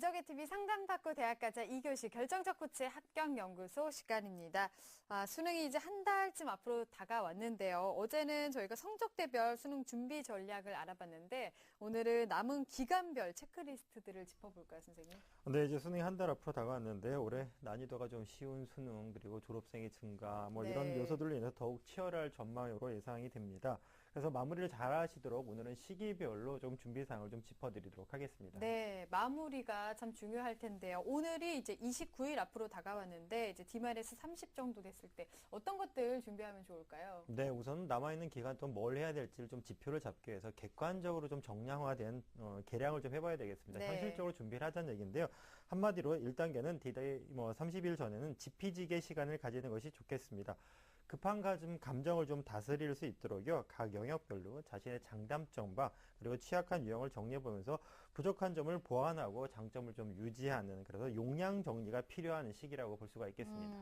기적의TV 상담받고 대학가자 2교시 결정적 코치의 합격연구소 시간입니다. 수능이 이제 한 달쯤 앞으로 다가왔는데요. 어제는 저희가 성적대별 수능 준비 전략을 알아봤는데 오늘은 남은 기간별 체크리스트들을 짚어볼까요, 선생님? 네, 이제 수능이 한 달 앞으로 다가왔는데 올해 난이도가 좀 쉬운 수능 그리고 졸업생의 증가 이런 요소들로 인해서 더욱 치열할 전망으로 예상이 됩니다. 그래서 마무리를 잘 하시도록 오늘은 시기별로 좀 준비사항을 좀 짚어드리도록 하겠습니다. 네, 마무리가 참 중요할 텐데요. 오늘이 이제 29일 앞으로 다가왔는데 이제 D-30 정도 됐을 때 어떤 것들 준비하면 좋을까요? 네, 우선 남아있는 기간 동안 뭘 해야 될지를 좀 지표를 잡기 위해서 객관적으로 좀 정량화된 계량을 좀 해봐야 되겠습니다. 네. 현실적으로 준비를 하자는 얘기인데요. 한마디로 1단계는 D-Day 30일 전에는 지피지게 시간을 가지는 것이 좋겠습니다. 급한 감정을 좀 다스릴 수 있도록요. 각 영역별로 자신의 장단점과 그리고 취약한 유형을 정리해보면서 부족한 점을 보완하고 장점을 좀 유지하는 그래서 용량 정리가 필요한 시기라고 볼 수가 있겠습니다.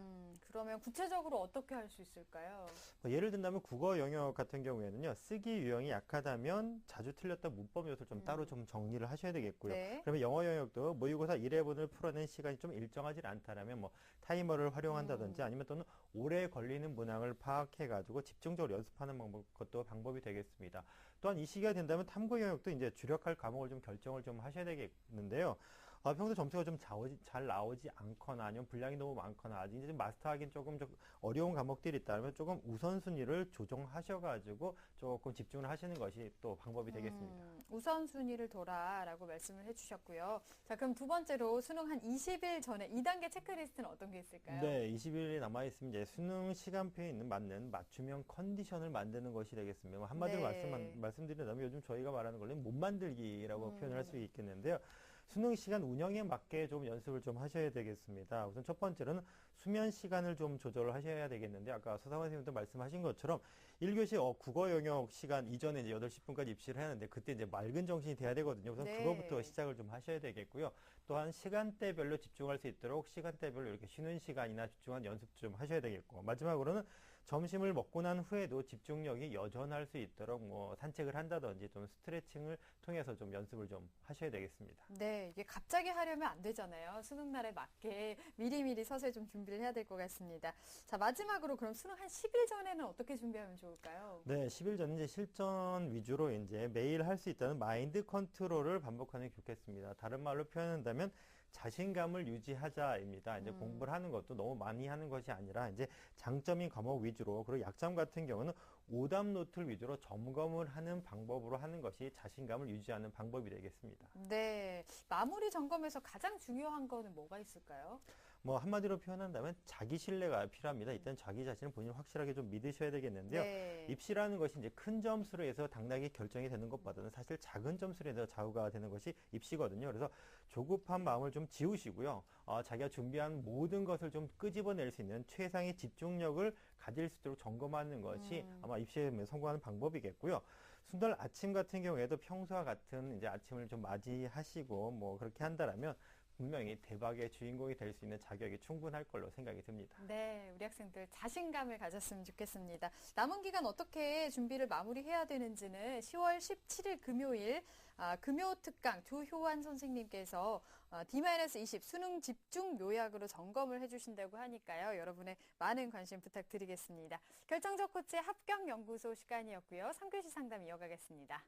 그러면 구체적으로 어떻게 할 수 있을까요? 예를 든다면 국어 영역 같은 경우에는요. 쓰기 유형이 약하다면 자주 틀렸던 문법 요소를 좀 따로 좀 정리를 하셔야 되겠고요. 네. 그러면 영어 영역도 모의고사 1회분을 풀어낸 시간이 좀 일정하지 않다라면 타이머를 활용한다든지 아니면 또는 오래 걸리는 문항을 파악해가지고 집중적으로 연습하는 것도 방법이 되겠습니다. 또한 이 시기가 된다면 탐구 영역도 이제 주력할 과목을 좀 결정을 좀 하셔야 되겠는데요. 평소 점수가 좀 잘 나오지 않거나 아니면 분량이 너무 많거나 아직 이제 마스터하기는 조금 어려운 과목들이 있다면 조금 우선순위를 조정하셔가지고 조금 집중을 하시는 것이 또 방법이 되겠습니다. 우선순위를 둬라라고 말씀을 해주셨고요. 자, 그럼 두 번째로 수능 한 20일 전에 2단계 체크리스트는 어떤 게 있을까요? 네, 20일이 남아있으면 이제 수능 시간표에 있는 맞는 맞춤형 컨디션을 만드는 것이 되겠습니다. 한마디로 네. 말씀드린다면 요즘 저희가 말하는 걸로는 못 만들기라고 표현을 할 수 있겠는데요. 수능 시간 운영에 맞게 좀 연습을 좀 하셔야 되겠습니다. 우선 첫 번째로는 수면 시간을 좀 조절을 하셔야 되겠는데 아까 서상원 선생님도 말씀하신 것처럼 1교시 국어 영역 시간 이전에 이제 8시 10분까지 입시를 하는데 그때 이제 맑은 정신이 돼야 되거든요. 우선 네. 그거부터 시작을 좀 하셔야 되겠고요. 또한 시간대별로 집중할 수 있도록 시간대별로 이렇게 쉬는 시간이나 집중한 연습 좀 하셔야 되겠고 마지막으로는 점심을 먹고 난 후에도 집중력이 여전할 수 있도록 산책을 한다든지 좀 스트레칭을 통해서 좀 연습을 좀 하셔야 되겠습니다. 네, 이게 갑자기 하려면 안 되잖아요. 수능 날에 맞게 미리미리 서서히 좀 준비를 해야 될 것 같습니다. 자, 마지막으로 그럼 수능 한 10일 전에는 어떻게 준비하면 좋을까요? 네, 10일 전은 이제 실전 위주로 이제 매일 할 수 있다는 마인드 컨트롤을 반복하는 게 좋겠습니다. 다른 말로 표현한다면 자신감을 유지하자입니다. 이제 공부를 하는 것도 너무 많이 하는 것이 아니라 이제 장점인 과목 위주로 그리고 약점 같은 경우는 오답 노트를 위주로 점검을 하는 방법으로 하는 것이 자신감을 유지하는 방법이 되겠습니다. 네, 마무리 점검에서 가장 중요한 거는 뭐가 있을까요? 한마디로 표현한다면 자기 신뢰가 필요합니다. 일단 자기 자신을 본인 확실하게 좀 믿으셔야 되겠는데요. 네. 입시라는 것이 이제 큰 점수로 해서 당락이 결정이 되는 것보다는 사실 작은 점수로 해서 좌우가 되는 것이 입시거든요. 그래서 조급한 마음을 좀 지우시고요. 자기가 준비한 모든 것을 좀 끄집어낼 수 있는 최상의 집중력을 가질 수 있도록 점검하는 것이 아마 입시에 성공하는 방법이겠고요. 순달 아침 같은 경우에도 평소와 같은 이제 아침을 좀 맞이하시고 그렇게 한다라면 분명히 대박의 주인공이 될 수 있는 자격이 충분할 걸로 생각이 듭니다. 네, 우리 학생들 자신감을 가졌으면 좋겠습니다. 남은 기간 어떻게 준비를 마무리해야 되는지는 10월 17일 금요일 금요 특강 조효환 선생님께서 D-20 수능 집중 요약으로 점검을 해주신다고 하니까요. 여러분의 많은 관심 부탁드리겠습니다. 결정적 코치의 합격연구소 시간이었고요. 3교시 상담 이어가겠습니다.